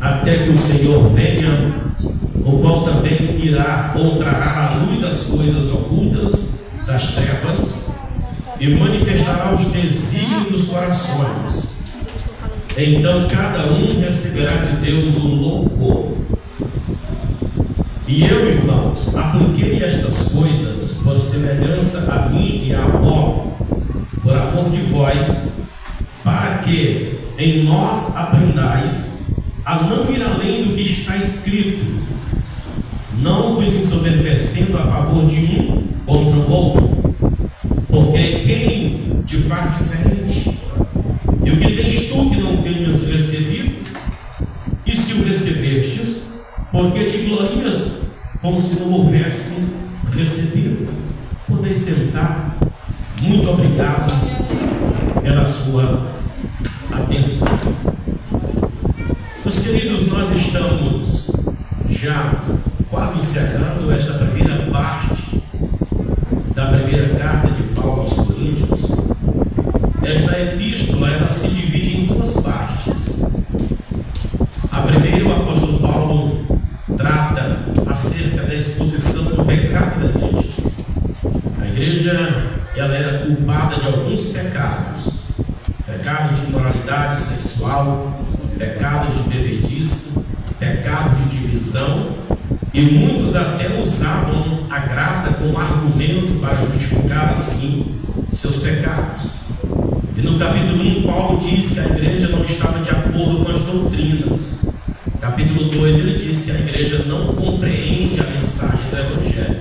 até que o Senhor venha, o qual também irá ou trará à luz as coisas ocultas das trevas e manifestará os desígnios dos corações. Então cada um receberá de Deus um louvor. E eu, irmãos, apliquei estas coisas por semelhança a mim e a Apolo, por amor de vós, para que em nós aprendais a não ir além do que está escrito, não vos ensoberbecendo a favor de um contra o outro, porque quem te faz diferente? E o que tens tu que não tenhas recebido? E se o recebestes, porque te glorias como se não houvesse recebido? Podeis sentar. Muito obrigado pela sua atenção. Meus queridos, nós estamos já quase encerrando esta primeira parte da primeira carta de Paulo aos Coríntios. Esta epístola, ela se divide em duas partes. A primeira, o apóstolo Paulo trata acerca da exposição do pecado da igreja. A igreja, ela era culpada de alguns pecados: pecado de imoralidade sexual, pecado de bebedice, pecado de divisão, e muitos até usavam a graça como argumento para justificar assim seus pecados. E no capítulo 1, Paulo diz que a igreja não estava de acordo com as doutrinas. Capítulo 2, ele diz que a igreja não compreende a mensagem do Evangelho.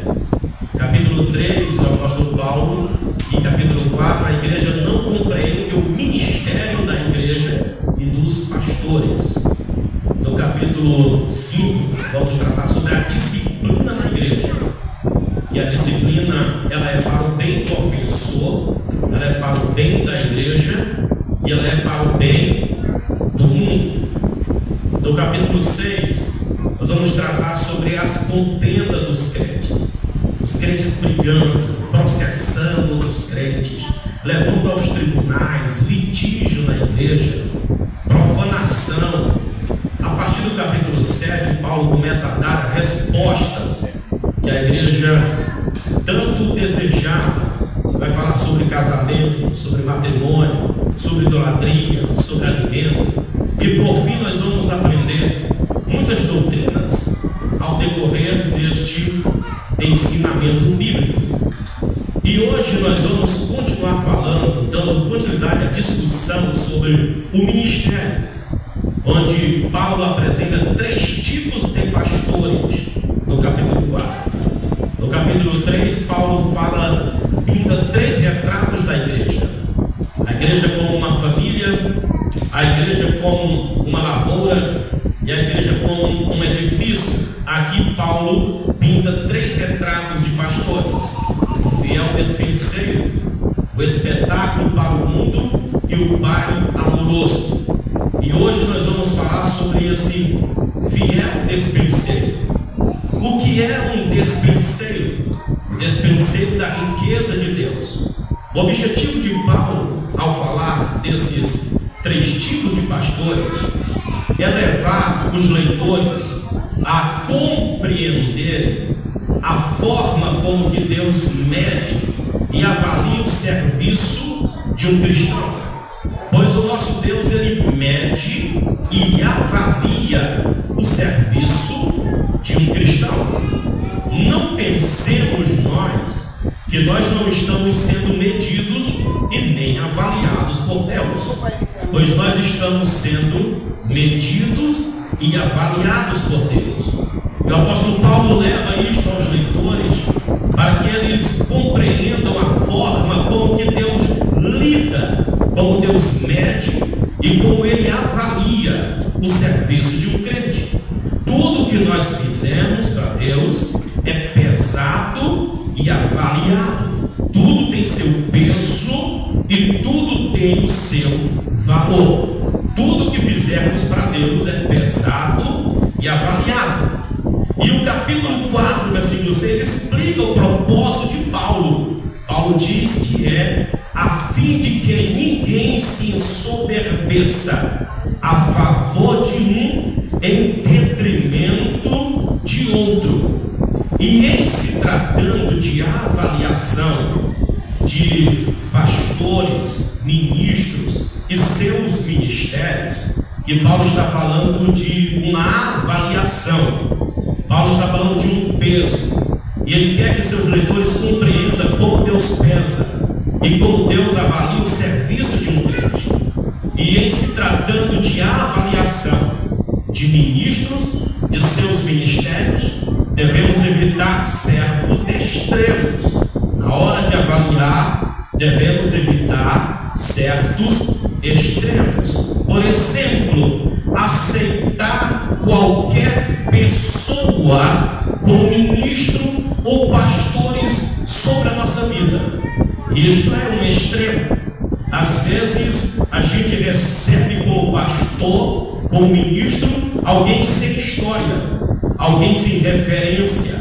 Capítulo 3, o apóstolo Paulo, e capítulo 4, a igreja não compreende o ministério da igreja e dos pastores. No capítulo 5, vamos tratar sobre a disciplina na igreja. Que a disciplina, ela é para o bem do ofensor, ela é para o bem da igreja e ela é para o bem do mundo. No capítulo 6, nós vamos tratar sobre as contendas dos crentes. Os crentes brigando, processando os crentes, levando aos tribunais, litígio na igreja, profanação. A partir do capítulo 7, Paulo começa a dar respostas que a igreja tanto desejava. Vai falar sobre casamento, sobre matrimônio, sobre idolatria, sobre alimento. E por fim nós vamos aprender muitas doutrinas ao decorrer deste ensinamento bíblico. E hoje nós vamos continuar falando, dando continuidade à discussão sobre o ministério, onde Paulo apresenta 3 tipos de pastores no capítulo 4. No capítulo 3, Paulo pinta 3 retratos da igreja. A igreja como uma família, a igreja como uma lavoura e a igreja como um edifício. Aqui Paulo pinta 3 retratos de pastores: o fiel despenseiro, o espetáculo para o mundo e o pai amoroso. E hoje nós vamos falar sobre esse fiel despenseiro. O que é um despenseiro? O despenseiro da riqueza de Deus. O objetivo de Paulo, ao falar desses 3 tipos de pastores, é levar os leitores a compreenderem a forma como que Deus mede e avalia o serviço de um cristão. Pois o nosso Deus, ele mede e avalia o serviço de um cristão. Não pensemos nós que nós não estamos sendo medidos e nem avaliados por Deus, pois nós estamos sendo medidos e avaliados por Deus. E o apóstolo Paulo leva isto aos leitores para que eles compreendam a forma como que Deus lida, como Deus mede e como ele avalia o serviço de um crente. Tudo que nós fizemos para Deus é pesado e avaliado. Tudo tem seu peso e tudo tem o seu valor. Tudo que fizermos para Deus é pesado e avaliado. E o capítulo 4, versículo 6 explica o propósito de Paulo. Paulo diz que é a fim de que ninguém se ensoberbeça a favor de um em que Paulo está falando de uma avaliação. Paulo está falando de um peso. E ele quer que seus leitores compreendam como Deus pensa e como Deus avalia o serviço de um crente. E em se tratando de avaliação de ministros e seus ministérios, devemos evitar certos extremos. Na hora de avaliar, devemos evitar certos extremos. Por exemplo, aceitar qualquer pessoa como ministro ou pastores sobre a nossa vida. Isto é um extremo. Às vezes a gente recebe como pastor, como ministro, alguém sem história, alguém sem referência,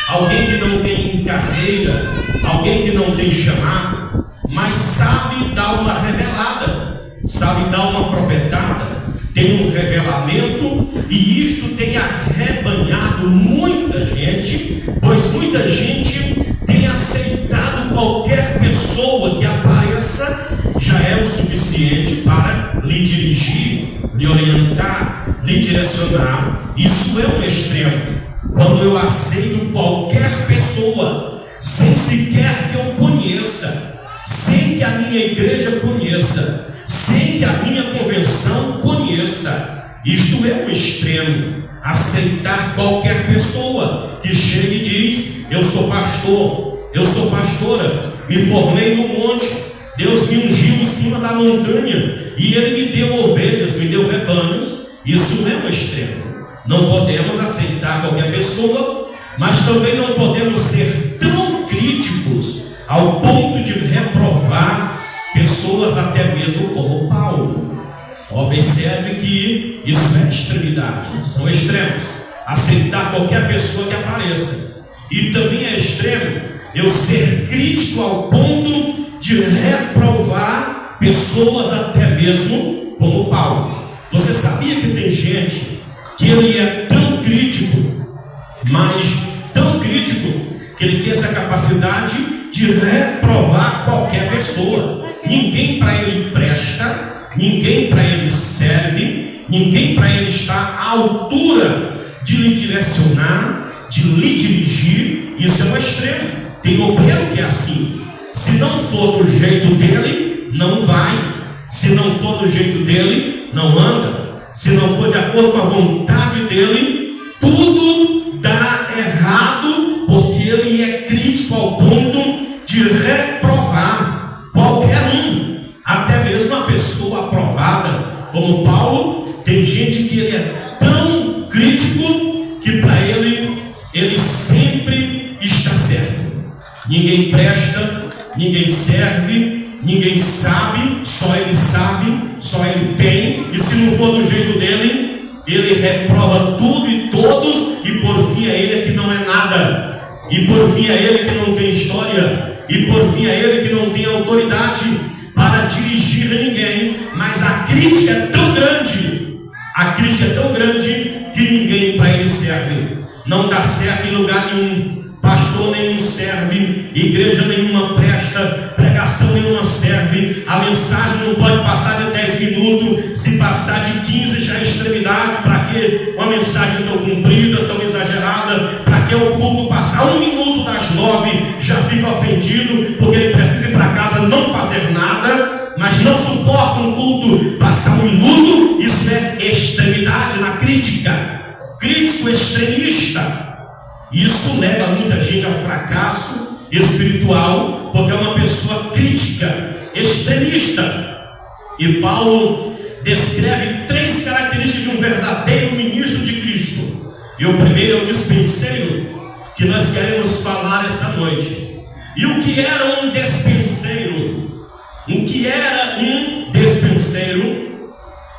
alguém que não tem carreira, alguém que não tem chamado, mas sabe dar uma revelada, sabe dar uma profetada, tem um revelamento, e isto tem arrebanhado muita gente, pois muita gente tem aceitado qualquer pessoa que apareça, já é o suficiente para lhe dirigir, lhe orientar, lhe direcionar. Isso é um extremo. Quando eu aceito qualquer pessoa, sem sequer que eu conheça, sem que a minha igreja conheça, sem que a minha convenção conheça, isto é um extremo. Aceitar qualquer pessoa que chega e diz: eu sou pastor, eu sou pastora, me formei no monte, Deus me ungiu em cima da montanha e Ele me deu ovelhas, me deu rebanhos. Isso é um extremo. Não podemos aceitar qualquer pessoa, mas também não podemos ser tão críticos ao ponto de reprovar pessoas até mesmo como Paulo. Observe que isso é extremidade, são extremos. Aceitar qualquer pessoa que apareça. E também é extremo eu ser crítico ao ponto de reprovar pessoas até mesmo como Paulo. Você sabia que tem gente que ele é tão crítico, mas tão crítico, que ele tem essa capacidade de reprovar qualquer pessoa. Ninguém para ele presta, ninguém para ele serve, ninguém para ele está à altura de lhe direcionar, de lhe dirigir. Isso é um extremo. Tem obreiro que é assim. Se não for do jeito dele, não vai. Se não for do jeito dele, não anda. Se não for de acordo com a vontade dele, tudo dá errado, porque ele é crítico ao ponto de reprovar qualquer um, até mesmo a pessoa aprovada, como Paulo. Tem gente que ele é tão crítico que para ele sempre está certo. Ninguém presta, ninguém serve, ninguém sabe, só ele tem, e se não for do jeito dele, ele reprova tudo e todos, e por fim é ele que não é nada, e por fim é ele que não tem história, e por fim é ele que não tem autoridade para dirigir ninguém. Mas a crítica é tão grande que ninguém para ele serve. Não dá certo em lugar nenhum. Pastor nenhum serve, igreja nenhuma presta, pregação nenhuma serve, a mensagem não pode passar de 10 minutos, se passar de 15 já é extremidade. Para que uma mensagem tão comprida, tão exagerada? Para que o culto passar 1 minuto das 9 já fica ofendido, porque ele precisa ir para casa não fazer nada, mas não suporta um culto passar 1 minuto? Isso é extremidade na crítica. Crítico extremista. Isso leva muita gente ao fracasso espiritual, porque é uma pessoa crítica, extremista. E Paulo descreve 3 características de um verdadeiro ministro de Cristo. E o primeiro é o dispenseiro, que nós queremos falar esta noite. E o que era um dispenseiro? O que era um dispenseiro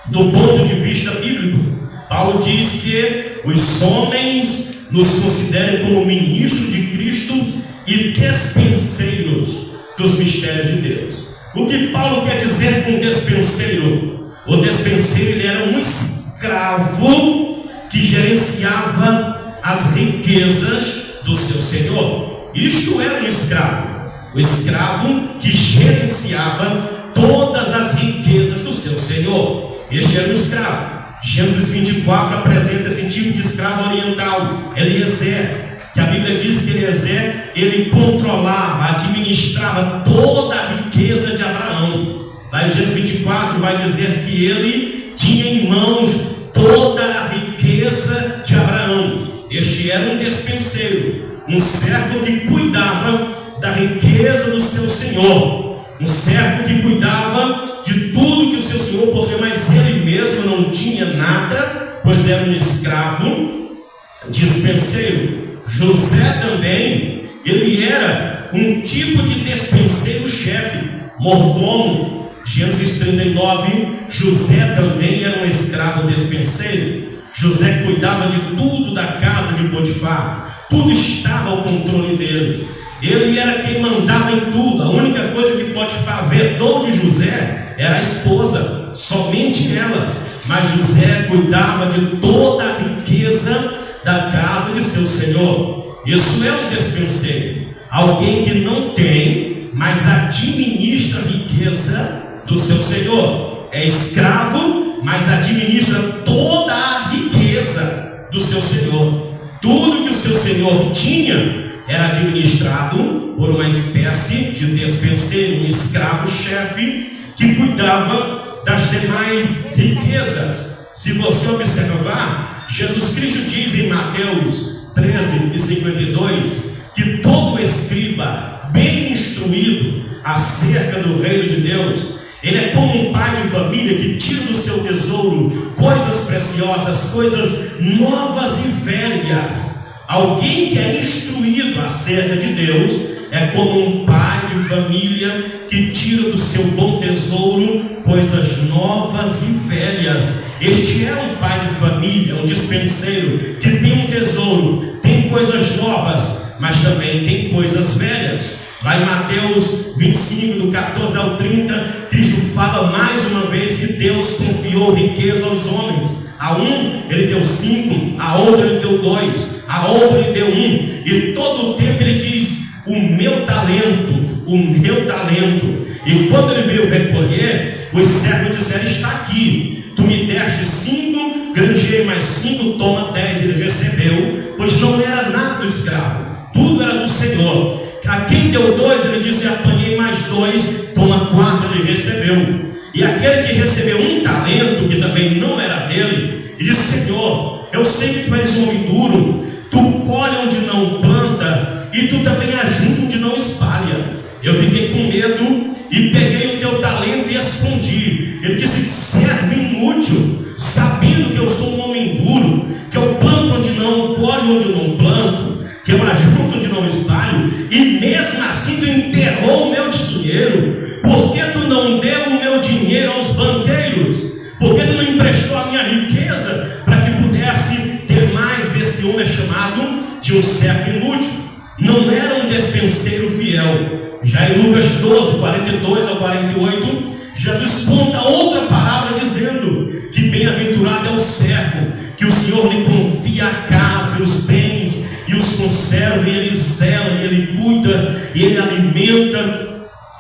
do ponto de vista bíblico? Paulo diz que os homens nos considerem como ministros de Cristo e despenseiros dos mistérios de Deus. O que Paulo quer dizer com despenseiro? O despenseiro, ele era um escravo que gerenciava as riquezas do seu senhor. Isto era um escravo. O escravo que gerenciava todas as riquezas do seu senhor. Este era um escravo. Gênesis 24 apresenta esse tipo de escravo oriental, Eliezer, que a Bíblia diz que Eliezer, ele controlava, administrava toda a riqueza de Abraão. Lá em Gênesis 24 vai dizer que ele tinha em mãos toda a riqueza de Abraão. Este era um despenseiro, um servo que cuidava da riqueza do seu senhor, um servo que cuidava de tudo que o seu senhor possuía, mas ele mesmo não tinha nada, pois era um escravo despenseiro. José também, ele era um tipo de despenseiro-chefe, mordomo. Gênesis 39, José também era um escravo despenseiro. José cuidava de tudo da casa de Potifar, tudo estava ao controle dele. Ele era quem mandava em tudo. A única coisa que Potifar vedou de José era a esposa, somente ela. Mas José cuidava de toda a riqueza da casa de seu senhor. Isso é um despenseiro, alguém que não tem, mas administra a riqueza do seu senhor. É escravo, mas administra toda a riqueza do seu senhor. Tudo que o seu senhor tinha era administrado por uma espécie de despenseiro, um escravo-chefe que cuidava das demais riquezas. Se você observar, Jesus Cristo diz em Mateus 13:52 que todo escriba bem instruído acerca do reino de Deus, ele é como um pai de família que tira do seu tesouro coisas preciosas, coisas novas e velhas. Alguém que é instruído acerca de Deus é como um pai de família que tira do seu bom tesouro coisas novas e velhas. Este é um pai de família, um despenseiro que tem um tesouro, tem coisas novas, mas também tem coisas velhas. Lá em Mateus 25, do 14 ao 30, Cristo fala mais uma vez que Deus confiou riqueza aos homens. A um ele deu 5, a outro ele deu 2, a outro ele deu 1. E todo o tempo ele diz: o meu talento, o meu talento. E quando ele veio recolher, os servos disseram: está aqui, tu me deste 5, granjeei mais 5, toma 10. Ele recebeu, pois não era nada do escravo, tudo era do Senhor. A quem deu 2, ele disse: apanhei mais 2, toma 4. Ele recebeu. E aquele que recebeu 1 talento, que também não era dele, ele disse: Senhor, eu sei que tu és um homem duro, tu colhe onde não planta, e tu também ajunta onde não espalha. Eu fiquei com medo e peguei o teu talento e escondi. Ele disse: servo inútil, sabendo que eu sou um homem duro, que eu planto onde não, colho onde eu não planto, que eu ajunto onde não espalho, e mesmo assim tu enterrou o meu dinheiro. Por que tu não deu o meu dinheiro aos banqueiros? Por que tu não emprestou a minha riqueza para que pudesse ter mais? Esse homem é chamado de um servo inútil. Não era um despenseiro fiel. Já em Lucas 12, 42 ao 48, Jesus conta outra palavra dizendo que bem-aventurado é o servo, que o Senhor lhe confia a casa e os bens, e os conserva, e ele zela, e ele cuida, e ele alimenta.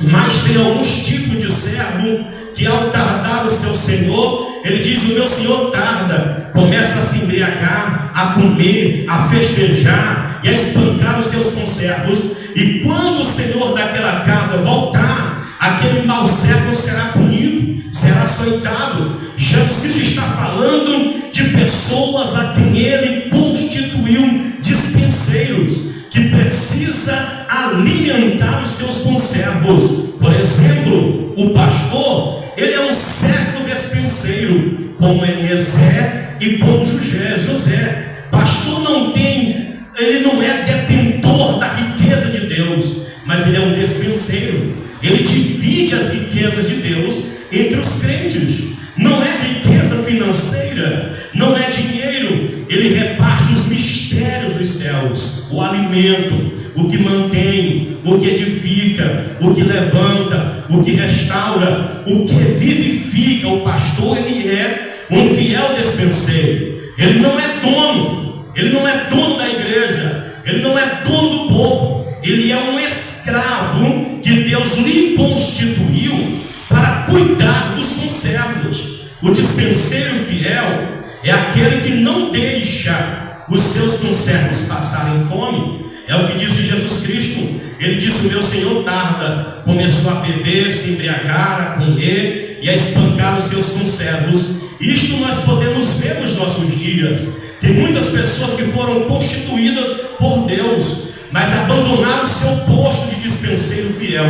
Mas tem alguns tipos de servo que, ao tardar o seu senhor, ele diz: o meu senhor tarda, começa a se embriagar, a comer, a festejar e a espancar os seus conservos. E quando o senhor daquela casa voltar, aquele mau servo será punido, será açoitado. Jesus Cristo está falando de pessoas a quem ele constituiu dispenseiros, que precisa alimentar os seus conservos. Por exemplo, o pastor, ele é um servo despenseiro, como Eliezer e como José. Pastor não tem, ele não é detentor da riqueza de Deus, mas ele é um despenseiro. Ele divide as riquezas de Deus entre os crentes. Não é riqueza financeira, não é dinheiro. Ele reparte os mistérios dos céus, o alimento, o que mantém, o que edifica, o que levanta, o que restaura, o que vivifica. O pastor, ele é um fiel despenseiro. Ele não é dono, ele não é dono da igreja, ele não é dono do povo. Ele é um escravo que Deus lhe constituiu para cuidar dos conservos. O dispenseiro fiel é aquele que não deixa os seus conservos passarem fome. É o que disse Jesus Cristo. Ele disse: o meu Senhor tarda. Começou a beber, se embriagar, a comer e a espancar os seus conservos. Isto nós podemos ver nos nossos dias. Tem muitas pessoas que foram constituídas por Deus, mas abandonaram o seu posto de dispenseiro fiel.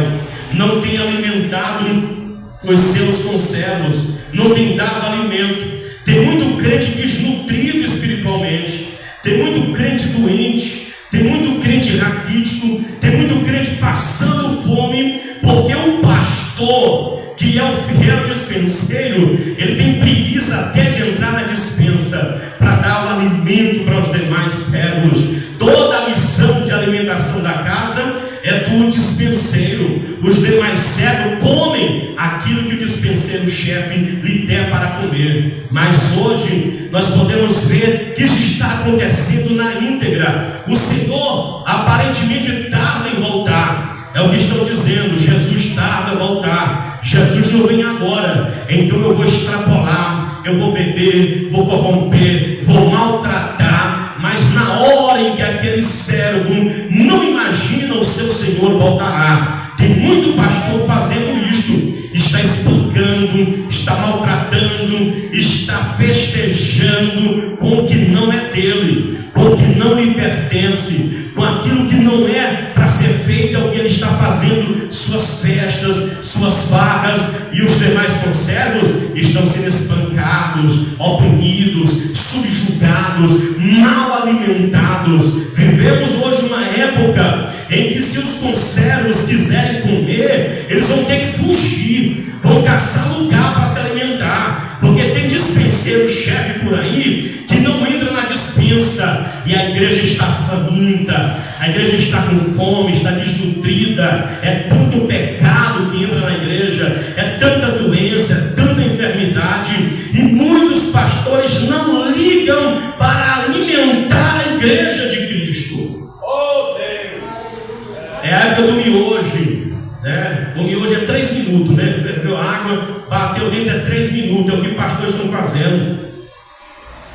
Não tem alimentado os seus conservos, não tem dado alimento. Tem muito crente desnutrido espiritualmente, tem muito crente doente, tem muito crente raquítico, tem muito crente passando fome, porque o pastor, que é o fiel dispenseiro, ele tem preguiça até de entrar na dispensa para dar o alimento para os demais servos. Toda a missão de alimentação da casa é do dispenseiro. Os demais servos comem aquilo que o dispenseiro-chefe lhe der para comer. Mas hoje nós podemos ver que isso está acontecendo na íntegra. O Senhor aparentemente tarda em voltar. É o que estão dizendo: Jesus tarda a voltar, Jesus não vem agora, então eu vou extrapolar, eu vou beber, vou corromper, vou maltratar. Mas na hora em que aquele servo não imagina, o seu Senhor voltará. Tem muito pastor fazendo isto, está espancando, está maltratando, está festejando com o que não é dele, com o que não lhe pertence, com aquilo que não é para ser feito, é o que ele está fazendo, suas festas, suas farras, e os demais conservos estão sendo espancados, oprimidos, subjugados, mal alimentados. Vivemos hoje uma época em que, se os conservos quiserem comer, eles vão ter que fugir, vão caçar lugar para se alimentar, porque tem dispenseiro-chefe por aí que não entra na dispensa, e a igreja está faminta, a igreja está com fome, está desnutrida. É tanto pecado que entra na igreja, é tanta doença, é tanta enfermidade, e muitos pastores não ligam para alimentar a igreja de Cristo. Oh, Deus! É a época do miojo, né? O miojo é 3 minutos, né? Ferveu água, bateu dentro, é 3 minutos, é o que pastores estão fazendo.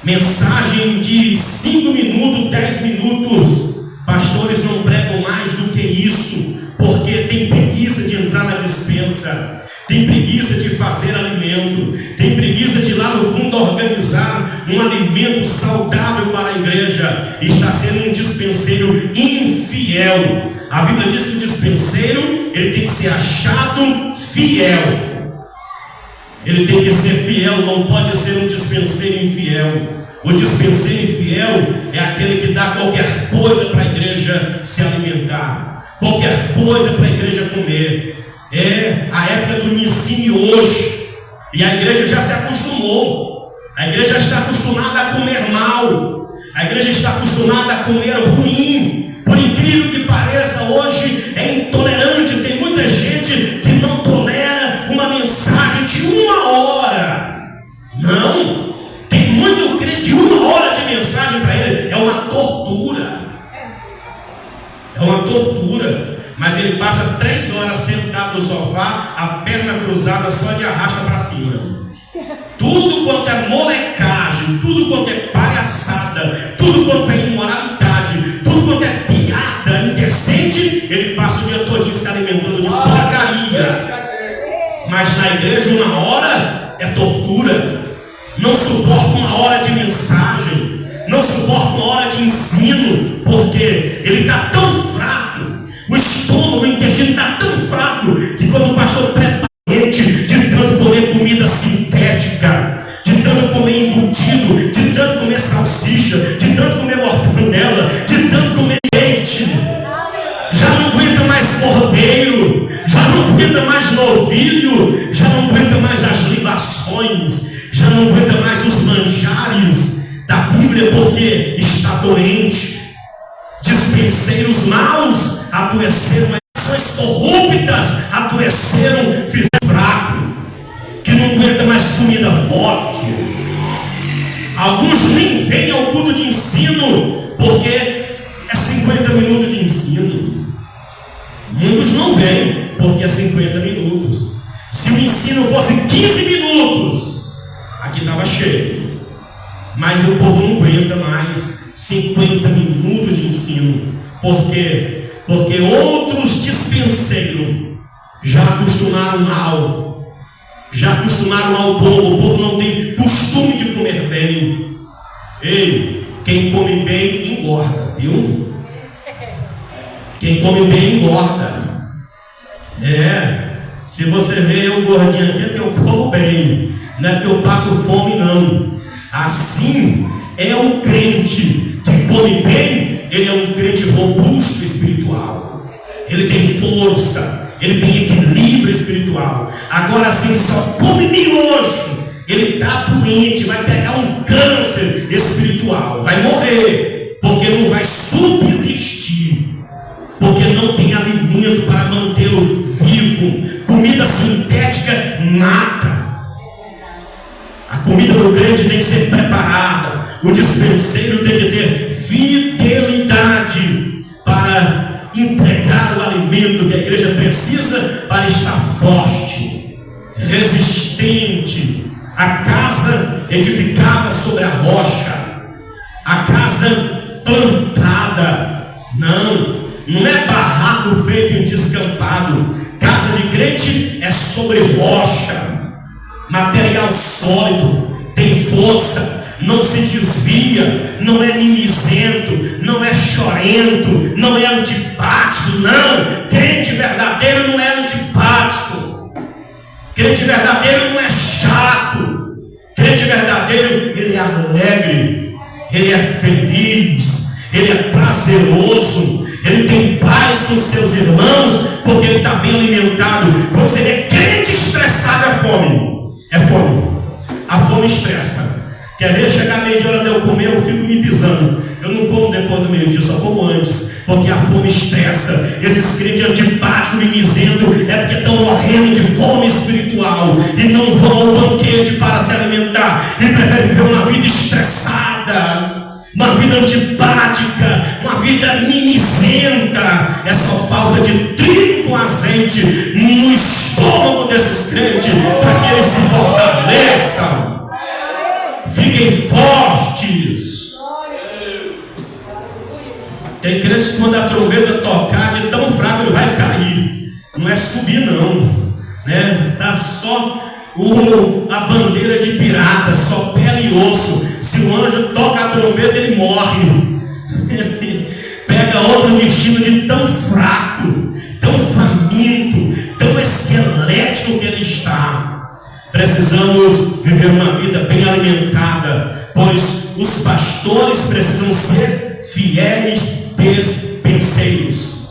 Mensagem de 5 minutos, 10 minutos. Pastores não pregam mais do que isso, porque tem preguiça de entrar na dispensa, tem preguiça de fazer alimento, tem preguiça de ir lá no fundo organizar um alimento saudável para a igreja. Está sendo um dispenseiro infiel. A Bíblia diz que o dispenseiro, ele tem que ser achado fiel. Ele tem que ser fiel, não pode ser um dispenseiro infiel. O dispenseiro infiel é aquele que dá qualquer coisa para a igreja se alimentar, qualquer coisa para a igreja comer. É a época do ensine hoje, e a igreja já se acostumou. A igreja está acostumada a comer mal, a igreja está acostumada a comer ruim. Por incrível que pareça, hoje é intolerante. Tem muita gente que não tolera uma mensagem de 1 hora. Não, tem muito crente que 1 hora de mensagem para ele é uma tortura. É uma tortura. Mas ele passa 3 horas sentado no sofá, a perna cruzada, só de arrasta para cima. Tudo quanto é molecagem, tudo quanto é palhaçada, tudo quanto é imoralidade, tudo quanto é piada indecente, ele passa o dia todo se alimentando de porcaria. Mas na igreja 1 hora é tortura. Não suporta 1 hora de mensagem, não suporta 1 hora de ensino, porque ele está tão fraco, o estômago, o intestino está tão fraco, que quando o pastor prepara de tanto comer comida sintética, de tanto comer embutido, de tanto comer salsicha, de tanto comer mortandela, de tanto comer leite, já não aguenta mais cordeiro, já não aguenta mais novilho, já não aguenta mais as libações, já não aguenta mais os manjares da Bíblia, porque está doente. Dispenseiros maus adoeceram, ações corruptas adoeceram, fizeram fraco, que não aguenta mais comida forte. Alguns nem vêm ao culto de ensino, porque é 50 minutos de ensino. Muitos não vêm, porque é 50 minutos. Se o ensino fosse 15 minutos, cheio. Mas o povo não aguenta mais 50 minutos de ensino. Por quê? Porque outros dispenseiros já acostumaram mal. Já acostumaram mal o povo não tem costume de comer bem. Ei, quem come bem engorda, viu? Quem come bem engorda. Se você vê eu gordinho aqui, é porque eu como bem, não é porque eu passo fome, não. Assim é o crente que come bem. Ele é um crente robusto espiritual. Ele tem força, ele tem equilíbrio espiritual. Agora, se ele só come miojo, ele está doente, vai pegar um câncer espiritual, vai morrer, porque não vai subsistir, porque não tem alimento para mantê-lo vivo. Comida sintética mata. A comida do crente tem que ser preparada. O dispenseiro tem que ter fidelidade para entregar o alimento que a igreja precisa para estar forte, resistente. A casa edificada sobre a rocha, a casa plantada. Não é barraco feito em descampado. Casa de crente é sobre rocha, material sólido, tem força, não se desvia, não é mimizento, não é chorento, não é antipático. Não, crente verdadeiro não é antipático, crente verdadeiro não é chato, crente verdadeiro ele é alegre, ele é feliz, ele é prazeroso, ele tem paz com seus irmãos, porque ele está bem alimentado. Quando você é crente estressado, é fome. É fome. A fome estressa. Quer ver? Chegar meio-dia, hora de eu comer, eu fico me pisando. Eu não como depois do meio-dia, só como antes, porque a fome estressa. Esses crentes antipáticos, mimizentos, é porque estão morrendo de fome espiritual e não vão ao banquete para se alimentar e preferem viver uma vida estressada, uma vida antipática, uma vida mimizenta. É só falta de trigo com azeite no estômago desses crentes, para que eles se fortaleçam, fiquem fortes. Tem crentes que quando a trombeta tocar, de tão fraco ele vai cair. Não é subir não, né? Tá só a bandeira de pirata, só pele e osso. Se o anjo toca a trombeta, ele morre. Pega outro destino de tão fraco, tão faminto, tão esquelético que ele está. Precisamos viver uma vida bem alimentada, pois os pastores precisam ser fiéis despenseiros.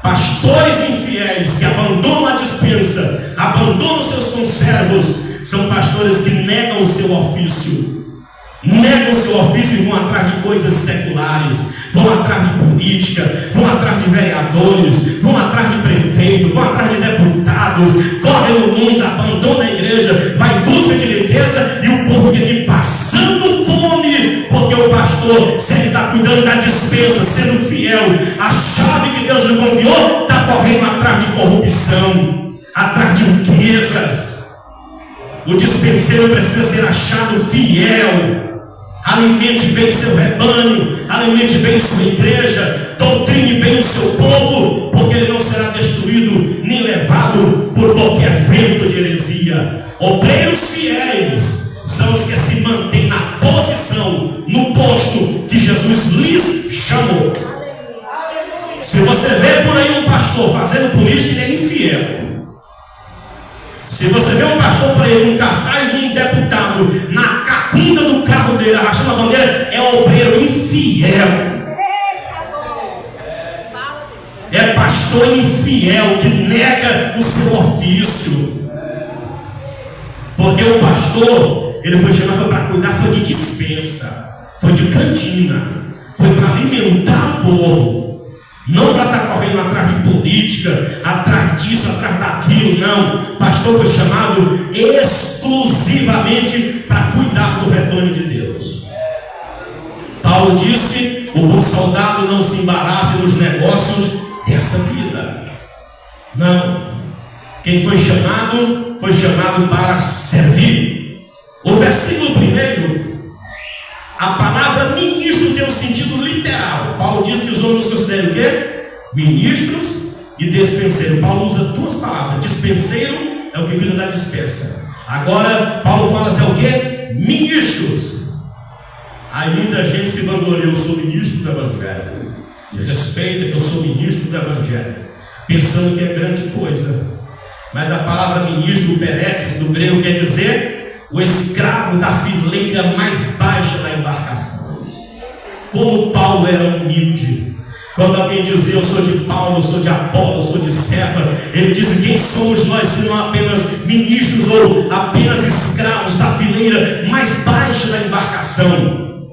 Pastores infiéis que abandonam a dispensa, abandonam seus conservos, são pastores que negam o seu ofício. Negam o seu ofício e vão atrás de coisas seculares, vão atrás de política, vão atrás de vereadores, vão atrás de prefeitos, vão atrás de deputados, correm no mundo, abandonam a igreja, vai em busca de riqueza e o povo fica aqui passando fome, porque o pastor, se ele está cuidando da dispensa, sendo fiel, a chave que Deus lhe confiou, está correndo atrás de corrupção, atrás de riquezas. O dispenseiro precisa ser achado fiel. Alimente bem seu rebanho, alimente bem sua igreja, doutrine bem o seu povo, porque ele não será destruído nem levado por qualquer vento de heresia. Obreiros fiéis são os que se mantêm na posição, no posto que Jesus lhes chamou. Se você vê por aí um pastor fazendo política, ele é infiel. Se você vê um pastor por aí com cartaz de um deputado na cacunda do carro dele, arrastando a bandeira, é obreiro infiel. É pastor infiel que nega o seu ofício. Porque o pastor, ele foi chamado para cuidar, foi de dispensa, foi de cantina, foi para alimentar o povo. Não para estar correndo atrás de política, atrás disso, atrás daquilo, não. O pastor foi chamado exclusivamente para cuidar do rebanho de Deus. Paulo disse: o bom soldado não se embarace nos negócios dessa vida. Não. Quem foi chamado para servir. O versículo 1, a palavra ministro tem um sentido literal. Paulo diz que os homens consideram o quê? Ministros e dispenseiro. Paulo usa duas palavras. Dispenseiro é o que vira da dispensa. Agora, Paulo fala assim, é o quê? Ministros. Aí muita gente se vangloria, eu sou ministro do Evangelho. E respeita que eu sou ministro do Evangelho, pensando que é grande coisa. Mas a palavra ministro, peretes, do grego, quer dizer o escravo da fileira mais baixa da embarcação. Como Paulo era humilde. Quando alguém dizia, eu sou de Paulo, eu sou de Apolo, eu sou de Cefas, ele disse, quem somos nós se não apenas ministros ou apenas escravos da fileira mais baixa da embarcação?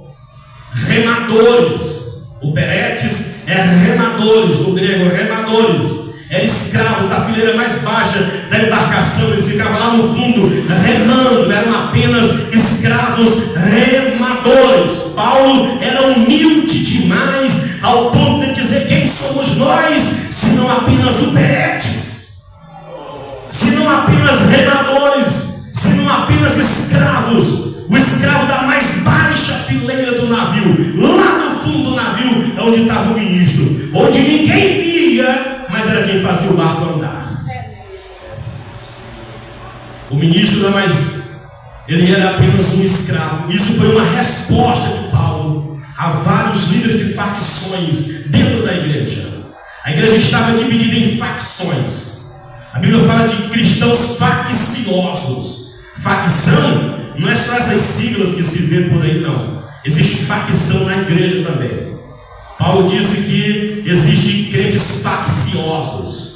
Remadores. O peretes é remadores, do grego, remadores. Eram escravos da fileira mais baixa da embarcação. Eles ficavam lá no fundo remando, eram apenas escravos remadores. Paulo era humilde demais ao ponto de dizer, quem somos nós se não apenas o peretes, se não apenas remadores, se não apenas escravos. O escravo da mais baixa fileira do navio, lá no fundo do navio é onde estava o ministro, onde ninguém via, mas era quem fazia o barco andar. O ministro ele era apenas um escravo. Isso foi uma resposta de Paulo a vários líderes de facções dentro da igreja. A igreja estava dividida em facções. A Bíblia fala de cristãos facciosos. Facção não é só essas siglas que se vê por aí, não. Existe facção na igreja também. Paulo disse que existem crentes facciosos.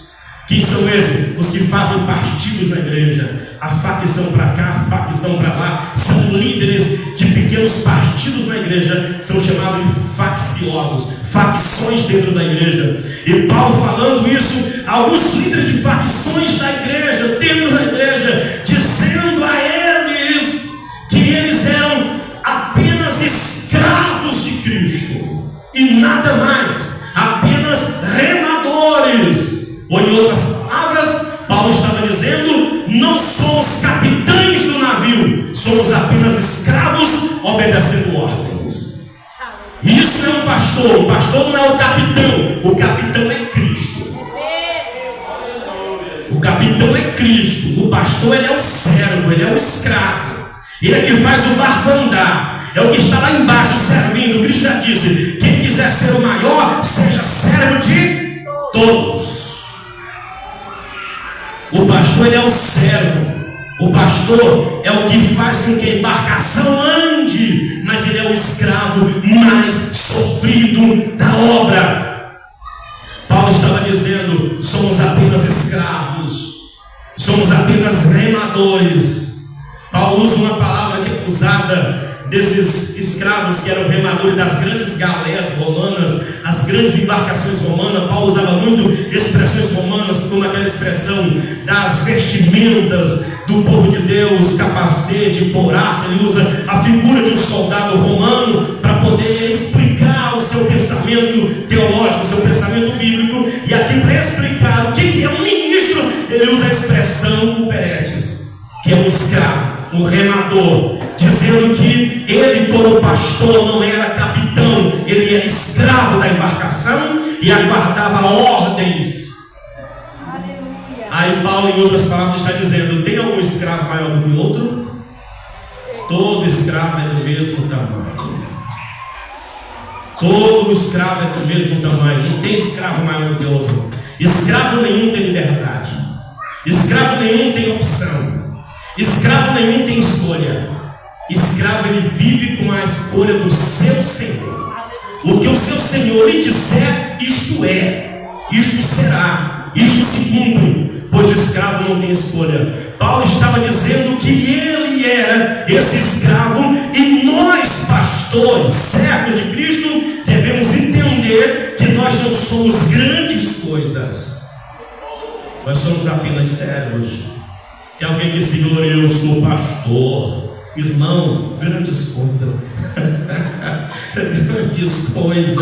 Quem são esses? Os que fazem partidos na igreja. A facção para cá, a facção para lá. São líderes de pequenos partidos na igreja. São chamados de facciosos. Facções dentro da igreja. E Paulo falando isso, alguns líderes de facções da igreja, dentro da igreja, dizendo a eles que eles eram apenas escravos de Cristo e nada mais, apenas remadores. Ou em outras palavras, Paulo estava dizendo, não somos capitães do navio, somos apenas escravos obedecendo ordens. Isso é um pastor. O pastor não é o capitão é Cristo. O capitão é Cristo. O pastor, ele é o servo, ele é o escravo. Ele é que faz o barco andar. É o que está lá embaixo servindo. Cristo já disse, quem quiser ser o maior, seja servo de todos. O pastor, ele é o servo. O pastor é o que faz com que a embarcação ande, mas ele é o escravo mais sofrido da obra. Paulo estava dizendo, somos apenas escravos, somos apenas remadores. Paulo usa uma palavra que é usada desses escravos que eram remadores das grandes galés romanas, as grandes embarcações romanas. Paulo usava muito expressões romanas, como aquela expressão das vestimentas do povo de Deus, capacete, couraça. Ele usa a figura de um soldado romano para poder explicar o seu pensamento teológico, o seu pensamento bíblico. E aqui, para explicar o que é um ministro, ele usa a expressão do peretes, que é um escravo, um remador, dizendo que ele, como pastor, não era capitão, ele era escravo da embarcação e aguardava ordens. Aleluia. Aí Paulo, em outras palavras, está dizendo, tem algum escravo maior do que outro? Todo escravo é do mesmo tamanho. Todo escravo é do mesmo tamanho. Não tem escravo maior do que outro. Escravo nenhum tem liberdade. Escravo nenhum tem opção. Escravo nenhum tem escolha. Escravo, ele vive com a escolha do seu Senhor. O que o seu Senhor lhe disser, isto é, isto será, isto se cumpre, pois o escravo não tem escolha. Paulo estava dizendo que ele era esse escravo, e nós, pastores, servos de Cristo, devemos entender que nós não somos grandes coisas, nós somos apenas servos. Tem alguém que se gloria, eu sou pastor. Irmão, grandes coisas. Grandes coisas.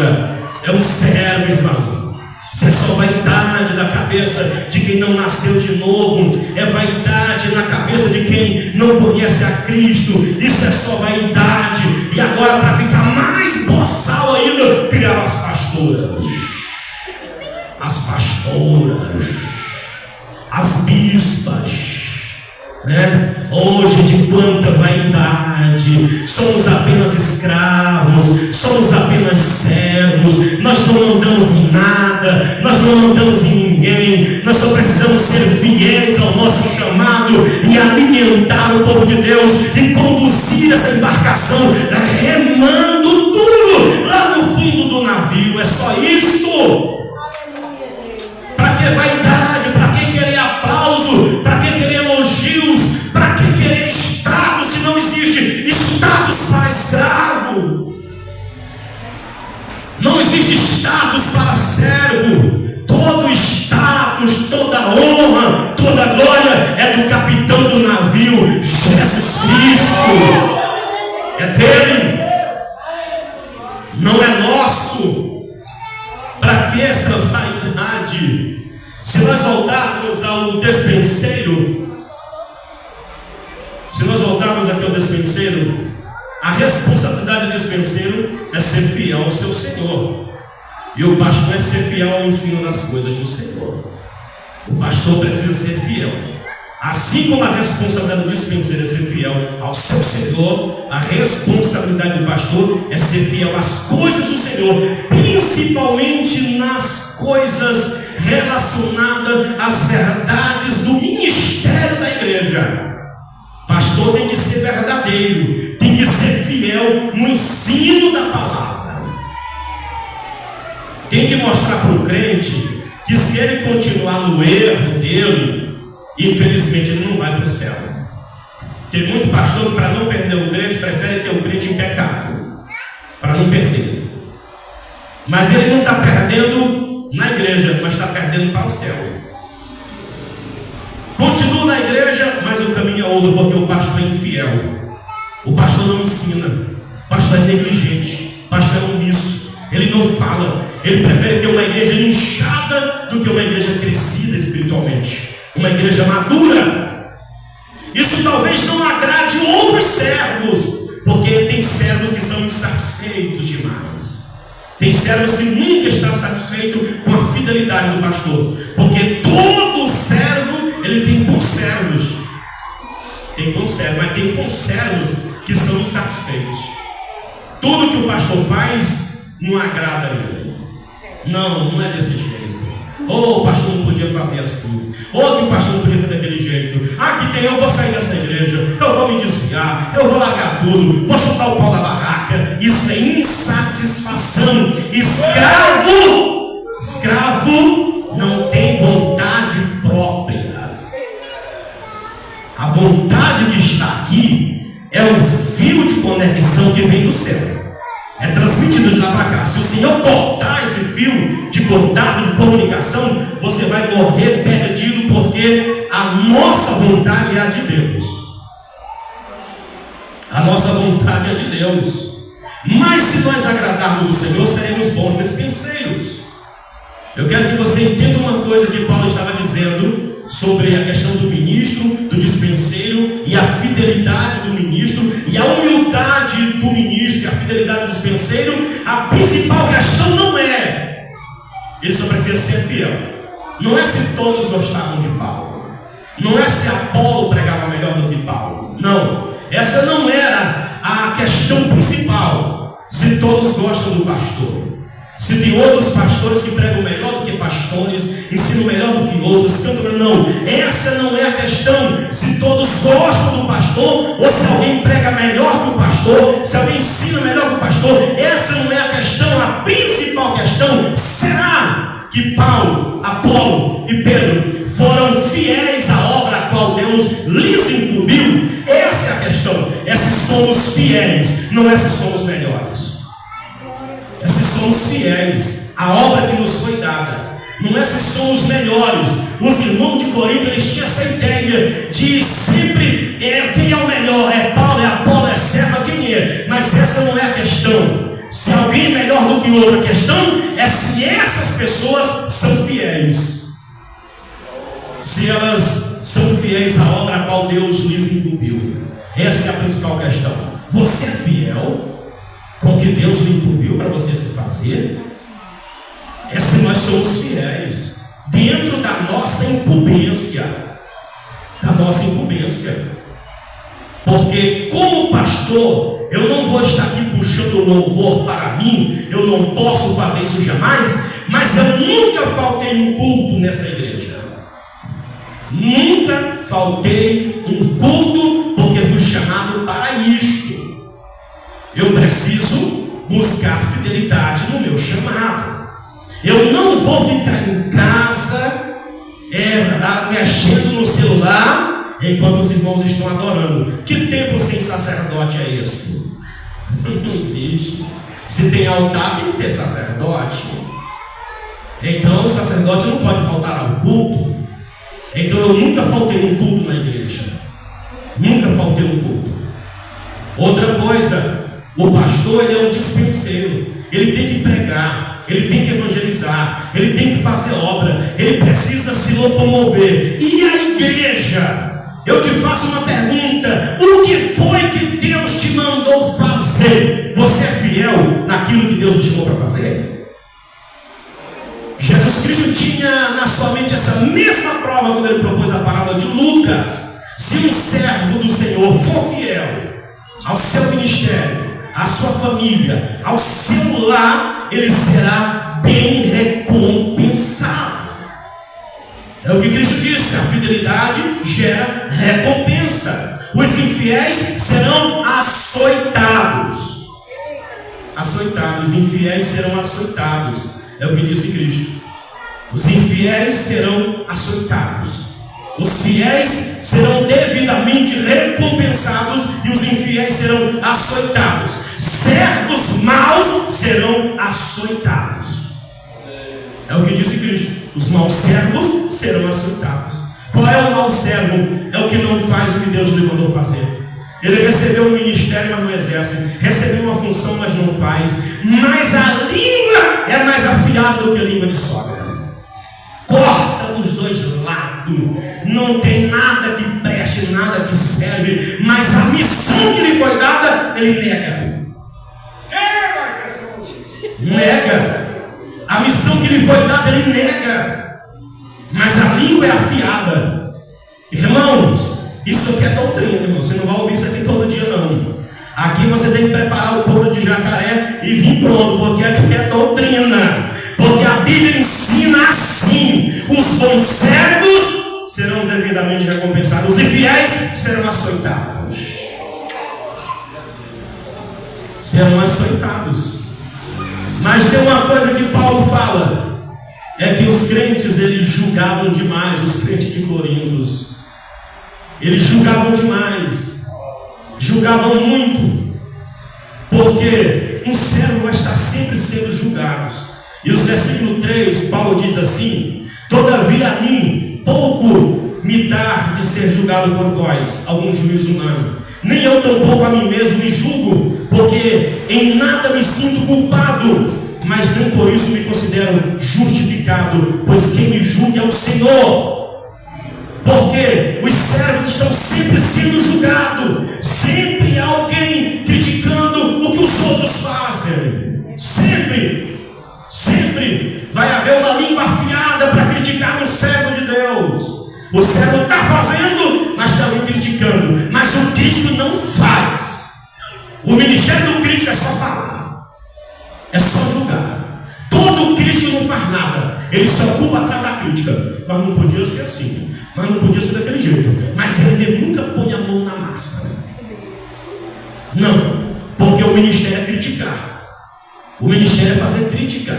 É um servo, irmão. Isso é só vaidade da cabeça de quem não nasceu de novo. É vaidade na cabeça de quem não conhece a Cristo. Isso é só vaidade. E agora, para ficar mais boçal ainda, criaram as pastoras. As pastoras. As bispas. Hoje, de quanta vaidade, somos apenas escravos, somos apenas servos, nós não mandamos em nada, nós não mandamos em ninguém, nós só precisamos ser fiéis ao nosso chamado e alimentar o povo de Deus e conduzir essa embarcação remando duro lá no fundo do navio. É só isto. Para que vaidade? Para que querer aplauso? Para que querer elogios? Para que querer status se não existe status para escravo? Não existe status para servo. Todo status, toda honra, toda glória é do capitão do navio, Jesus Cristo. É dele, não é nosso. Para que essa vaidade? Se nós voltarmos ao despenseiro, aqui ao despenseiro, a responsabilidade do despenseiro é ser fiel ao seu Senhor. E o pastor é ser fiel ao ensino das coisas do Senhor. O pastor precisa ser fiel. Assim como a responsabilidade do despenseiro é ser fiel ao seu Senhor, a responsabilidade do pastor é ser fiel às coisas do Senhor, principalmente nas coisas relacionadas às verdades do ministério da igreja. Pastor tem que ser verdadeiro, tem que ser fiel no ensino da palavra. Tem que mostrar para o crente que se ele continuar no erro dele, infelizmente ele não vai para o céu. Tem muito pastor que, para não perder o crente, prefere ter o crente em pecado, para não perder. Mas ele não está perdendo na igreja, mas está perdendo para o céu. Continua na igreja, mas o caminho é outro, porque o pastor é infiel. O pastor não ensina, o pastor é negligente, o pastor é omisso. Ele não fala, ele prefere ter uma igreja inchada do que uma igreja crescida espiritualmente, uma igreja madura. Isso talvez não agrade outros servos, porque tem servos que são insatisfeitos demais. Tem servos que nunca estão satisfeitos com a fidelidade do pastor, porque todo servo ele tem conservos. Tem conservos, mas tem conservos que são insatisfeitos. Tudo que o pastor faz não agrada a ele. Não é desse jeito. O pastor não podia fazer assim. Que o pastor não podia fazer daquele jeito. Eu vou sair dessa igreja, eu vou me desviar, eu vou largar tudo, vou chutar o pau da barraca. Isso é insatisfação. Escravo não tem vontade própria. A vontade que está aqui é um fio de conexão que vem do céu. É transmitido de lá para cá. Se o Senhor cortar esse fio de contato, de comunicação, você vai morrer perdido, porque a nossa vontade é a de Deus. A nossa vontade é de Deus. Mas se nós agradarmos o Senhor, seremos bons despenseiros. Eu quero que você entenda uma coisa que Paulo estava dizendo sobre a questão do ministro, do dispenseiro, e a fidelidade do ministro, e a humildade do ministro, e a fidelidade do dispenseiro. A principal questão não é ele só precisa ser fiel. Não é se todos gostavam de Paulo, não é se Apolo pregava melhor do que Paulo. Não, essa não era a questão principal. Se todos gostam do pastor, se tem outros pastores que pregam melhor do que pastores, ensinam melhor do que outros, cantam, não. Essa não é a questão. Se todos gostam do pastor, ou se alguém prega melhor que o pastor, se alguém ensina melhor que o pastor, essa não é a questão. A principal questão será que Paulo, Apolo e Pedro foram fiéis à obra a qual Deus lhes incumbiu. Essa é a questão. É se somos fiéis, não é se somos melhores. É se somos fiéis à obra que nos foi dada. Não é se somos melhores. Os irmãos de Corinto, eles tinham essa ideia de sempre quem é o melhor, é Paulo, é Apolo, é Cefas, quem é. Mas essa não é a questão. Se alguém é melhor do que outra. A questão é se essas pessoas são fiéis. Se elas são fiéis à obra a qual Deus lhes incumbiu. Essa é a principal questão. Você é fiel com o que Deus lhe incumbiu para você se fazer? É se nós somos fiéis dentro da nossa incumbência. Porque como pastor, eu não vou estar aqui puxando louvor para mim, eu não posso fazer isso jamais, mas eu nunca faltei um culto nessa igreja. Nunca faltei um culto, porque fui chamado para isto. Eu preciso buscar fidelidade no meu chamado. Eu não vou ficar em casa mexendo no celular enquanto os irmãos estão adorando. Que templo sem sacerdote é esse? Não existe. Se tem altar, tem que ter sacerdote. Então o sacerdote não pode faltar ao culto. Então eu nunca faltei um culto na igreja. Nunca faltei um culto. Outra coisa, o pastor, ele é um dispenseiro. Ele tem que pregar, ele tem que evangelizar, ele tem que fazer obra, ele precisa se locomover. E a igreja? Eu te faço uma pergunta: o que foi que Deus te mandou fazer? Você é fiel naquilo que Deus te chamou para fazer? Jesus Cristo tinha na sua mente essa mesma prova quando ele propôs a parábola de Lucas. Se um servo do Senhor for fiel ao seu ministério, à sua família, ao seu lar, ele será bem recompensado. É o que Cristo disse: a fidelidade gera recompensa. Os infiéis serão açoitados. Açoitados, os infiéis serão açoitados. É o que disse Cristo. Os infiéis serão açoitados. Os fiéis serão devidamente recompensados e os infiéis serão açoitados. Servos maus serão açoitados. É o que disse Cristo. Os maus servos serão açoitados. Qual é o mau servo? É o que não faz o que Deus lhe mandou fazer. Ele recebeu um ministério, mas não exerce. Recebeu uma função, mas não faz. Mas a língua é mais afiada do que a língua de sogra. Corta dos dois lados. Não tem nada que preste, nada que serve. Mas a missão que lhe foi dada, ele nega. Nega. A missão que lhe foi dada, ele nega. Mas a língua é afiada. Irmãos, isso aqui é doutrina, irmão. Você não vai ouvir isso aqui todo dia, não. Aqui você tem que preparar o couro de jacaré e vir pronto, porque aqui é doutrina. Porque a Bíblia ensina assim: os bons servos serão devidamente recompensados, os infiéis serão açoitados. Serão açoitados. Mas tem uma coisa que Paulo fala: é que os crentes, eles julgavam demais, os crentes de Corintos. Eles julgavam demais, julgavam muito, porque um servo vai estar sempre sendo julgado. E os versículo 3, Paulo diz assim: todavia a mim pouco me dá de ser julgado por vós, algum juízo humano. Nem eu tampouco a mim mesmo me julgo, porque em nada me sinto culpado, mas nem por isso me considero justificado, pois quem me julga é o Senhor. Porque os servos estão sempre sendo julgados, sempre há alguém criticando o que os outros fazem. Sempre vai haver uma língua afiada para criticar um servo de Deus. O servo está fazendo, mas está ali criticando. Mas o crítico não faz. O ministério do crítico é só falar, é só julgar. Todo crítico não faz nada, ele se ocupa atrás da crítica. Mas não podia ser assim, mas não podia ser daquele jeito. Mas ele nunca põe a mão na massa. Não, porque o ministério é criticar. O ministério é fazer crítica.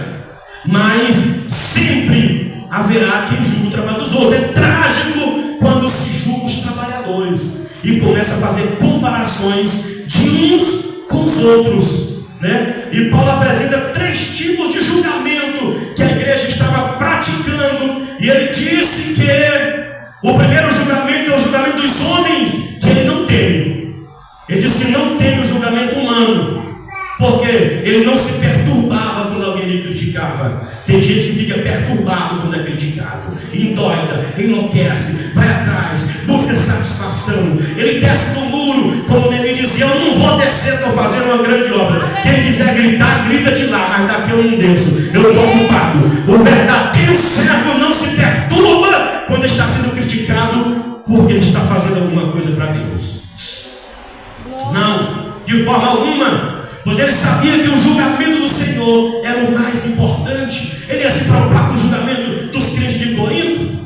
Mas sempre haverá quem julgue o trabalho dos outros. É trágico quando se julga os trabalhadores e começa a fazer comparações de uns com os outros, né? E Paulo apresenta 3 tipos de julgamento que a igreja estava praticando. E ele disse que o primeiro julgamento é o julgamento dos homens, que ele não teme. Ele disse que não teme o julgamento humano, porque ele não se perturbava com criticava. Tem gente que fica perturbado quando é criticado, endoida, enlouquece, vai atrás, busca satisfação. Ele desce no muro, como Neemias dizia: eu não vou descer, estou fazendo uma grande obra. Quem quiser gritar, grita de lá, mas daqui eu não desço, eu estou ocupado. O verdadeiro servo não se perturba quando está sendo criticado, porque ele está fazendo alguma coisa para Deus. Não, de forma alguma. Pois ele sabia que o julgamento do Senhor era o mais importante. Ele ia se preocupar com o julgamento dos crentes de Corinto.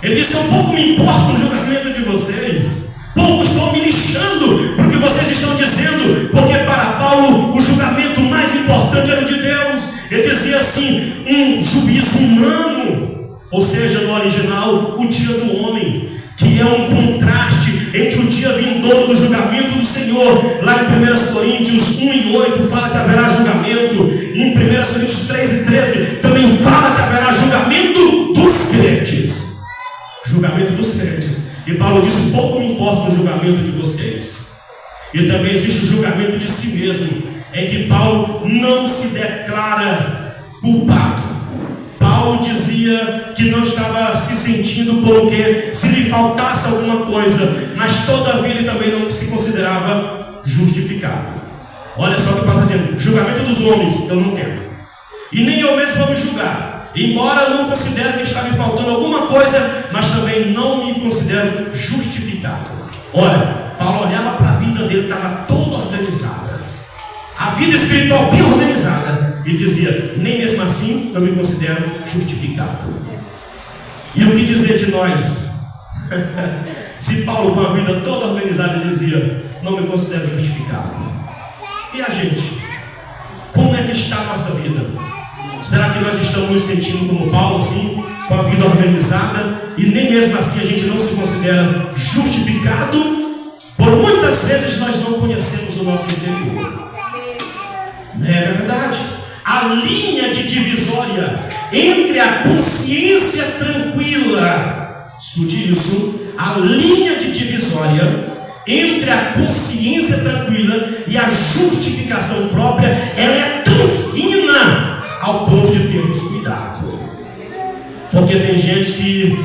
Ele disse: eu pouco me importo com o julgamento de vocês, pouco estou me lixando porque vocês estão dizendo, porque para Paulo o julgamento mais importante era o de Deus. Ele dizia assim: um juízo humano, ou seja, no original, o dia do homem, que é um contraste entre o dia vindouro do julgamento do Senhor. Lá em 1 Coríntios 1:8 fala que haverá julgamento. Em 1 Coríntios 3:13 também fala que haverá julgamento dos crentes. Julgamento dos crentes. E Paulo disse: pouco me importa o julgamento de vocês. E também existe o julgamento de si mesmo, em que Paulo não se declara culpado. Paulo dizia que não estava se sentindo como que se lhe faltasse alguma coisa, mas todavia ele também não se considerava justificado. Olha só o que Paulo está dizendo: julgamento dos homens eu não quero, e nem eu mesmo vou me julgar, embora eu não considere que está me faltando alguma coisa, mas também não me considero justificado. Olha, Paulo olhava para a vida dele, estava toda organizada, a vida espiritual bem organizada, e dizia: nem mesmo assim eu me considero justificado. E o que dizer de nós? Se Paulo, com a vida toda organizada, dizia: não me considero justificado, e a gente? Como é que está a nossa vida? Será que nós estamos nos sentindo como Paulo, assim, com a vida organizada, e nem mesmo assim a gente não se considera justificado? Por muitas vezes nós não conhecemos o nosso interior. Não é verdade? A linha de divisória entre a consciência tranquila, escute isso, a linha de divisória entre a consciência tranquila e a justificação própria, ela é tão fina ao ponto de termos cuidado. Porque tem gente que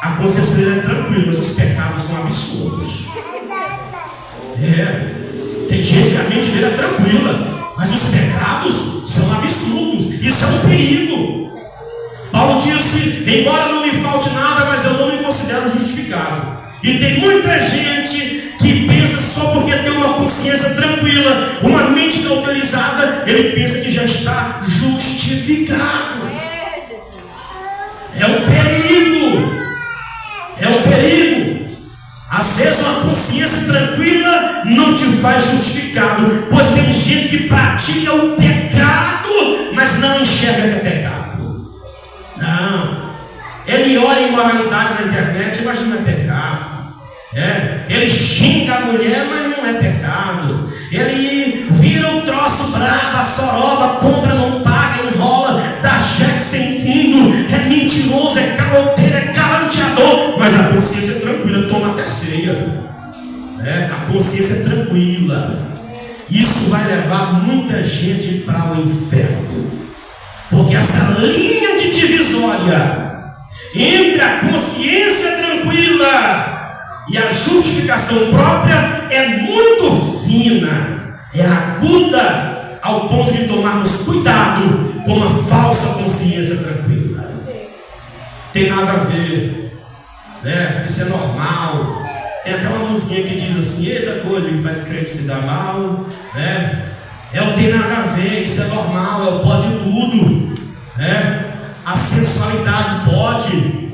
a consciência dele é tranquila, mas os pecados são absurdos. Tem gente que a mente dele é tranquila, mas os pecados são absurdos. Isso é um perigo. Paulo disse: embora não me falte nada, mas eu não me considero justificado. E tem muita gente que pensa só porque tem uma consciência tranquila, uma mente cauterizada, ele pensa que já está justificado. É um perigo. É um perigo. Às vezes uma consciência tranquila não te faz justificado, pois tem gente que pratica o pecado, mas não enxerga que é pecado. Não. Ele olha a imoralidade na internet, mas não é pecado. Ele xinga a mulher, mas não é pecado. Ele vira um troço brabo, soroba, compra, não paga, enrola, dá cheque sem fundo, é mentiroso, é caloteiro, é galanteador, mas a consciência é tranquila, toma até ceia. A consciência é tranquila. Isso vai levar muita gente para o inferno, porque essa linha de divisória entre a consciência tranquila e a justificação própria é muito fina, é aguda, ao ponto de tomarmos cuidado com uma falsa consciência tranquila. Tem nada a ver, isso é normal. Tem até uma musiquinha que diz assim: eita coisa que faz crente se dar mal, o tem nada a ver, isso é normal, é o pode tudo, a sensualidade pode,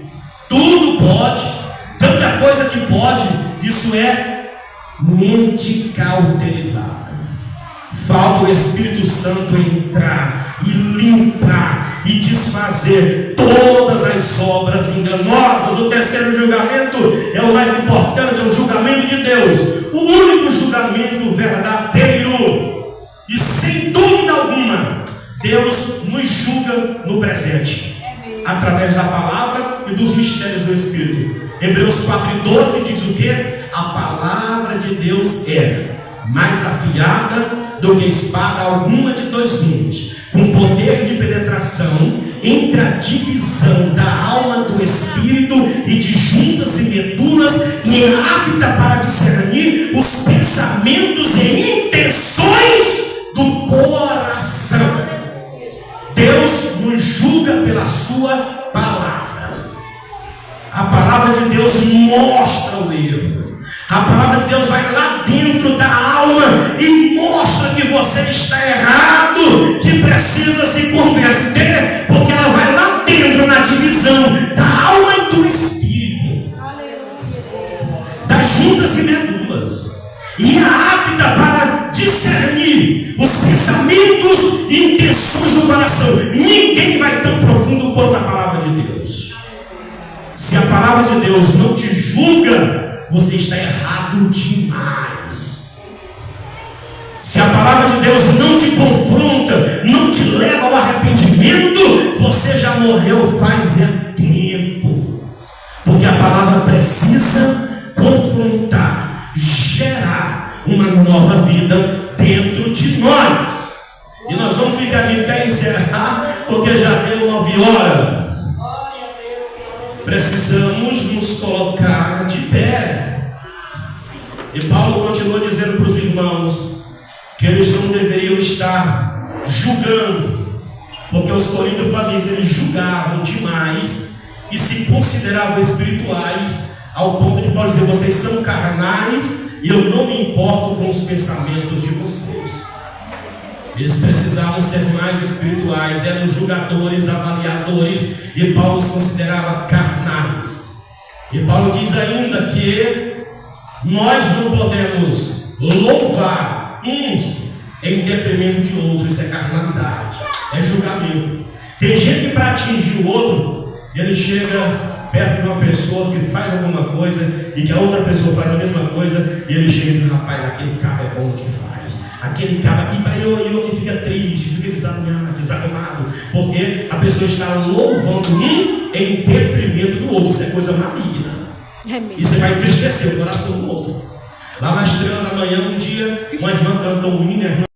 tudo pode, tanta coisa que pode. Isso é mente cauterizada. Falta o Espírito Santo entrar e limpar e desfazer todas as obras enganosas. O terceiro julgamento é o mais importante, é o julgamento de Deus, o único julgamento verdadeiro. E sem dúvida alguma, Deus nos julga no presente, através da palavra e dos mistérios do Espírito. Hebreus 4:12 diz o que? A palavra de Deus é mais afiada do que espada alguma de dois gumes, com poder de penetração entre a divisão da alma do espírito e de juntas e medulas, e é apta para discernir os pensamentos e intenções do coração. Deus nos julga pela sua palavra. A palavra de Deus mostra o erro. A palavra de Deus vai lá dentro da alma e mostra que você está errado, que precisa se converter, porque ela vai lá dentro na divisão da alma e do espírito, das juntas e medulas, e é apta para discernir os pensamentos e intenções do coração. Ninguém vai tão profundo quanto a palavra de Deus. Se a palavra de Deus não te julga, você está errado demais. Se a palavra de Deus não te confronta, não te leva ao arrependimento, você já morreu faz tempo. Porque a palavra precisa confrontar, gerar uma nova vida dentro de nós. E nós vamos ficar de pé e encerrar, porque já deu 9 horas. Precisamos nos colocar de pé. E Paulo continua dizendo para os irmãos que eles não deveriam estar julgando, porque os coríntios faziam isso, eles julgavam demais e se consideravam espirituais, ao ponto de Paulo dizer: vocês são carnais e eu não me importo com os pensamentos de vocês. Eles precisavam ser mais espirituais, eram julgadores, avaliadores, e Paulo os considerava carnais. E Paulo diz ainda que nós não podemos louvar uns em detrimento de outros. Isso é carnalidade, é julgamento. Tem gente que para atingir o outro, ele chega perto de uma pessoa que faz alguma coisa e que a outra pessoa faz a mesma coisa, e ele chega e diz: rapaz, aquele cara é bom que faz. Aquele cara, e para eu que fica triste, fica desanimado, porque a pessoa está louvando um em detrimento do outro. Isso é coisa maligna. Isso vai entristecer o coração do outro. Lá na Estrela da Manhã, um dia, uma irmã cantou um hino.